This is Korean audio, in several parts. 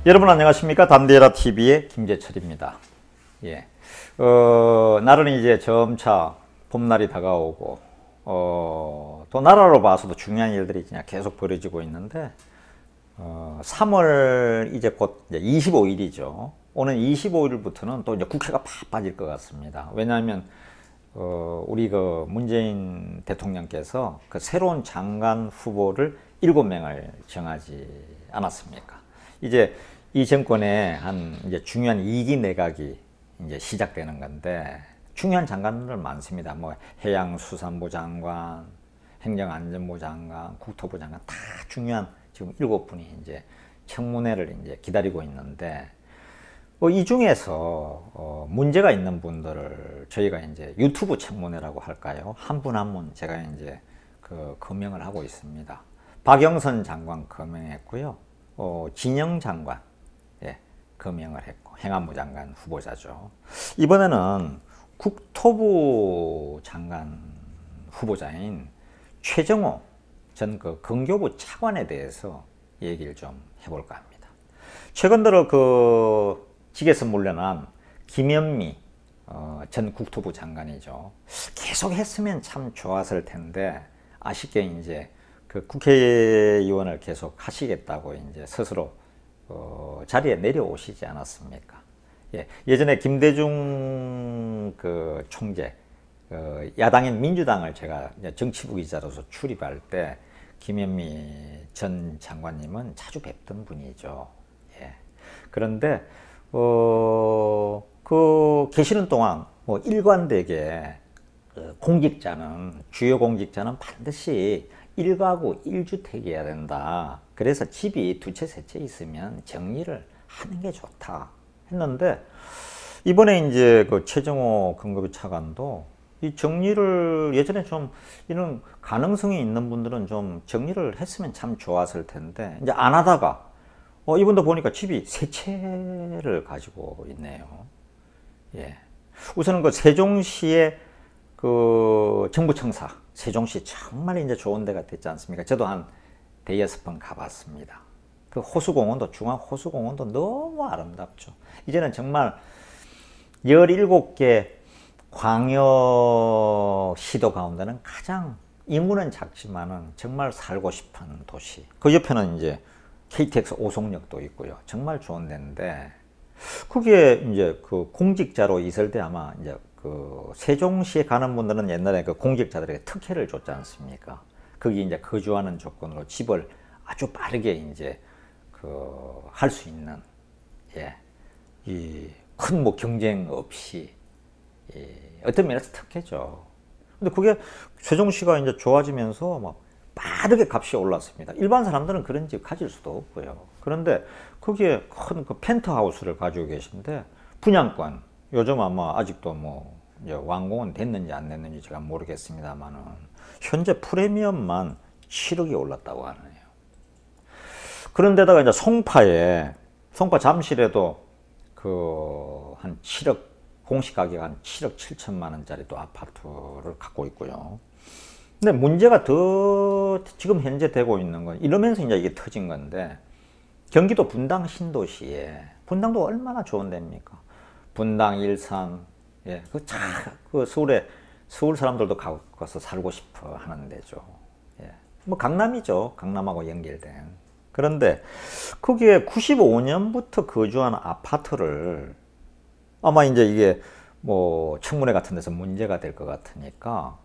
여러분 안녕하십니까? 담대라 TV의 김재철입니다. 예. 날은 이제 점차 봄날이 다가오고, 또 나라로 봐서도 중요한 일들이 그냥 계속 벌어지고 있는데, 3월 이제 곧 이제 25일이죠. 오늘 25일부터는 또 이제 국회가 바빠질 것 같습니다. 왜냐하면, 우리 그 문재인 대통령께서 그 새로운 장관 후보를 7명을 정하지 않았습니까? 이제 이 정권의 한 이제 중요한 2기 내각이 이제 시작되는 건데, 중요한 장관들 많습니다. 뭐 해양수산부 장관, 행정안전부 장관, 국토부 장관 다 중요한 지금 7분이 이제 청문회를 이제 기다리고 있는데, 이 중에서 문제가 있는 분들을 저희가 이제 유튜브 청문회라고 할까요? 한 분 한 분 제가 이제 그 거명을 하고 있습니다. 박영선 장관 거명했고요. 진영 장관 거명을 했고, 행안부 장관 후보자죠. 이번에는 국토부 장관 후보자인 최정호 전 그 건교부 차관에 대해서 얘기를 좀 해볼까 합니다. 최근 들어 그 직에서 물러난 김현미 전 국토부 장관이죠. 계속 했으면 참 좋았을 텐데, 아쉽게 이제 그 국회의원을 계속 하시겠다고 이제 스스로 자리에 내려오시지 않았습니까? 예전에 김대중 그 총재, 야당인 민주당을 제가 정치부 기자로서 출입할 때 김현미 전 장관님은 자주 뵙던 분이죠. 그런데 그 계시는 동안 뭐 일관되게 공직자는, 주요 공직자는 반드시 1가구 1주택이어야 된다. 그래서 집이 2채, 3채 있으면 정리를 하는 게 좋다 했는데, 이번에 이제 그 최정호 건교부 차관도 이 정리를 예전에 좀 이런 가능성이 있는 분들은 좀 정리를 했으면 참 좋았을 텐데, 이제 안 하다가 이분도 보니까 집이 3채를 가지고 있네요. 우선은 그 세종시의 그 정부청사, 세종시 정말 이제 좋은 데가 됐지 않습니까? 저도 한 대여섯 번 가봤습니다. 그 호수공원도, 중앙 호수공원도 너무 아름답죠. 이제는 정말 17개 광역시도 가운데는 가장 인구는 작지만은 정말 살고 싶은 도시. 그 옆에는 이제 KTX 오송역도 있고요. 정말 좋은 데인데, 그게 이제 그 공직자로 있을 때 아마 이제 그 세종시에 가는 분들은 옛날에 그 공직자들에게 특혜를 줬지 않습니까? 거기 이제 거주하는 조건으로 집을 아주 빠르게 이제 그 할 수 있는, 이 큰 뭐 경쟁 없이, 어떤 면에서 특혜죠. 근데 그게 세종시가 이제 좋아지면서 막 빠르게 값이 올랐습니다. 일반 사람들은 그런 집 가질 수도 없고요. 그런데 거기에 큰 그 펜트하우스를 가지고 계신데, 분양권 요즘 아마 아직도 뭐 이제 완공은 됐는지 안 됐는지 제가 모르겠습니다만은 현재 프리미엄만 7억이 올랐다고 하네요. 그런데다가 이제 송파 잠실에도 그 한 7억, 공시 가격 한 7억 7천만 원짜리 또 아파트를 갖고 있고요. 근데 문제가 더 지금 현재 되고 있는 건, 이러면서 이제 이게 터진 건데, 경기도 분당 신도시에, 분당도 얼마나 좋은 데입니까? 분당, 일산, 그 서울 사람들도 가서 살고 싶어 하는 데죠. 뭐 강남이죠. 강남하고 연결된. 그런데 거기에 95년부터 거주한 아파트를 아마 이제 이게 뭐 청문회 같은 데서 문제가 될 것 같으니까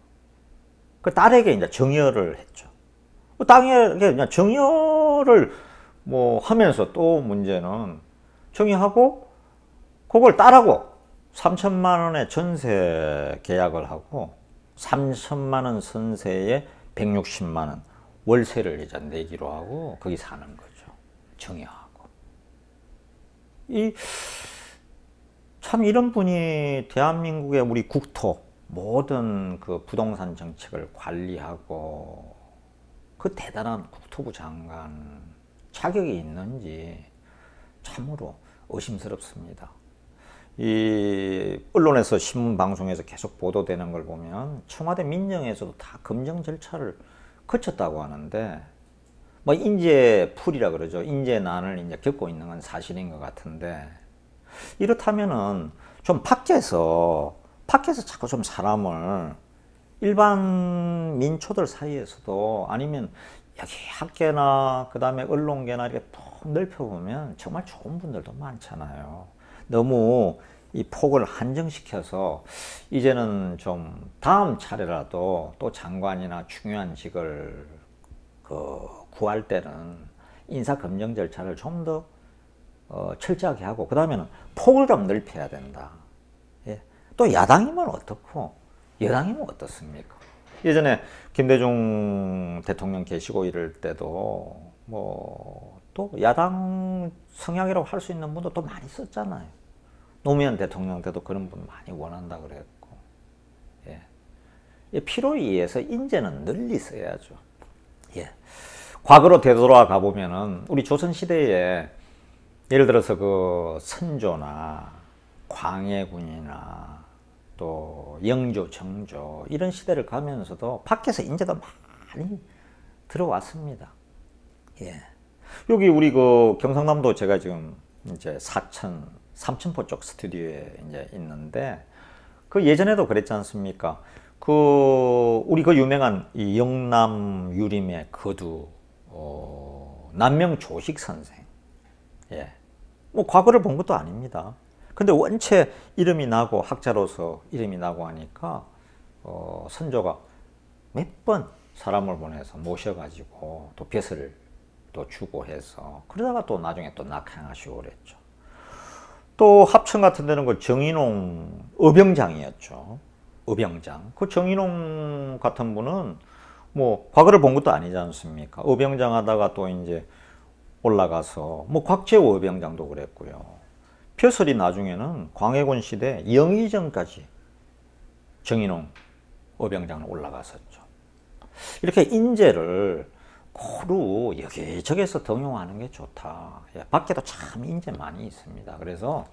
그 딸에게 이제 정여를 했죠. 그 딸에게 그냥 정여를 뭐 하면서, 또 문제는 정여하고 그걸 딸하고 3천만 원의 전세 계약을 하고 3천만 원 전세에 160만 원 월세를 이제 내기로 하고 거기 사는 거죠. 정여하고. 참 이런 분이 대한민국의 우리 국토 모든 그 부동산 정책을 관리하고 그 대단한 국토부 장관 자격이 있는지 참으로 의심스럽습니다. 이 언론에서, 신문 방송에서 계속 보도되는 걸 보면 청와대 민정에서도 다 검증 절차를 거쳤다고 하는데, 뭐 인재풀이라 그러죠. 인재난을 이제 겪고 있는 건 사실인 것 같은데, 이렇다면은 좀 밖에서 자꾸 좀 사람을 일반 민초들 사이에서도 아니면 여기 학계나 그 다음에 언론계나 이렇게 푹 넓혀보면 정말 좋은 분들도 많잖아요. 너무 이 폭을 한정시켜서 이제는 좀 다음 차례라도 또 장관이나 중요한 직을 구할 때는 인사검증 절차를 좀 더 철저하게 하고, 그 다음에는 폭을 좀 넓혀야 된다. 예. 또 야당이면 어떻고 여당이면 어떻습니까? 예전에 김대중 대통령 계시고 이럴 때도 뭐 또 야당 성향이라고 할 수 있는 분도 또 많이 썼잖아요. 노무현 대통령 때도 그런 분 많이 원한다 그랬고. 예. 필요에 의해서 인재는 널리 써야죠. 예. 과거로 되돌아가 보면은 우리 조선시대에 예를 들어서 그 선조나 광해군이나 또 영조, 정조 이런 시대를 가면서도 밖에서 인재도 많이 들어왔습니다. 예. 여기 우리 그 경상남도 제가 지금 이제 삼천포 쪽 스튜디오에 이제 있는데, 그 예전에도 그랬지 않습니까? 그 우리 그 유명한 이 영남 유림의 거두 남명 조식 선생. 예. 뭐 과거를 본 것도 아닙니다. 근데 원체 이름이 나고 학자로서 이름이 나고 하니까 선조가 몇 번 사람을 보내서 모셔가지고 또 벼슬을 또 주고 해서, 그러다가 또 나중에 또 낙향하시고 그랬죠. 또 합천 같은 데는 그 정인홍 의병장이었죠. 의병장. 그 정인홍 같은 분은 뭐 과거를 본 것도 아니지 않습니까? 의병장 하다가 또 이제 올라가서 뭐 곽재우 의병장도 그랬고요. 벼슬이 나중에는 광해군 시대 영의정까지 정인홍 의병장은 올라갔었죠. 이렇게 인재를 고루 여기저기서 등용하는 게 좋다. 예, 밖에도 참 인재 많이 있습니다. 그래서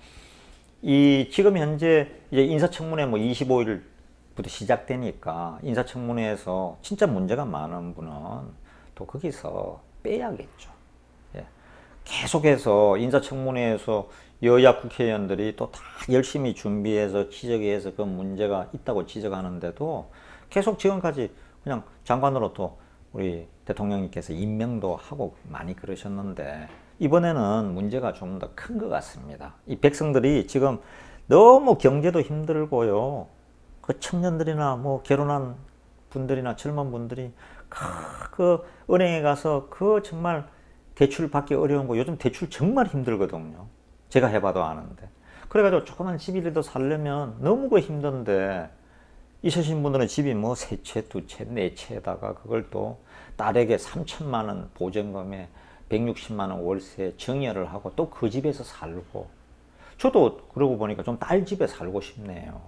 이 지금 현재 이제 인사청문회 뭐 25일부터 시작되니까 인사청문회에서 진짜 문제가 많은 분은 또 거기서 빼야겠죠. 예. 계속해서 인사청문회에서 여야 국회의원들이 또 다 열심히 준비해서 지적해서 그 문제가 있다고 지적하는데도 계속 지금까지 그냥 장관으로 또 우리 대통령님께서 임명도 하고 많이 그러셨는데, 이번에는 문제가 좀 더 큰 것 같습니다. 이 백성들이 지금 너무 경제도 힘들고요. 그 청년들이나 뭐 결혼한 분들이나 젊은 분들이 그 은행에 가서 그 정말 대출 받기 어려운 거, 요즘 대출 정말 힘들거든요. 제가 해봐도 아는데. 그래가지고 조그만 집이라도 살려면 너무 그 힘든데, 있으신 분들은 집이 뭐 세 채, 두 채, 네 채에다가 그걸 또 딸에게 3천만 원 보증금에 160만 원 월세 정여를 하고 또 그 집에서 살고, 저도 그러고 보니까 좀 딸 집에 살고 싶네요.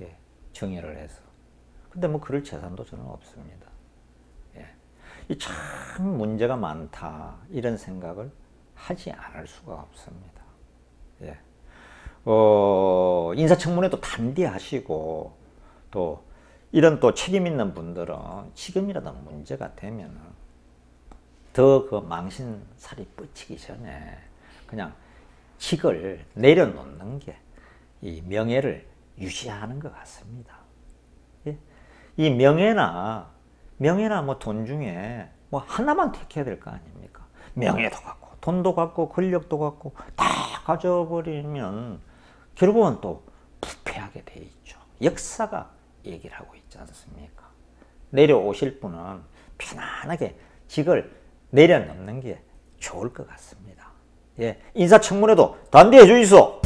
예, 정여를 해서. 근데 뭐 그럴 재산도 저는 없습니다. 예, 이 참 문제가 많다, 이런 생각을 하지 않을 수가 없습니다. 예, 인사청문회도 단디하시고, 또 이런 또 책임 있는 분들은 지금이라도 문제가 되면 더 그 망신살이 뻗치기 전에 그냥 직을 내려놓는 게 이 명예를 유지하는 것 같습니다. 예? 이 명예나 뭐 돈 중에 뭐 하나만 택해야 될 거 아닙니까? 명예도 갖고 돈도 갖고 권력도 갖고 다 가져버리면 결국은 또 부패하게 돼 있죠. 역사가 얘기를 하고 있지 않습니까? 내려오실 분은 편안하게 직을 내려놓는 게 좋을 것 같습니다. 예, 인사청문회도 단디해 주이소.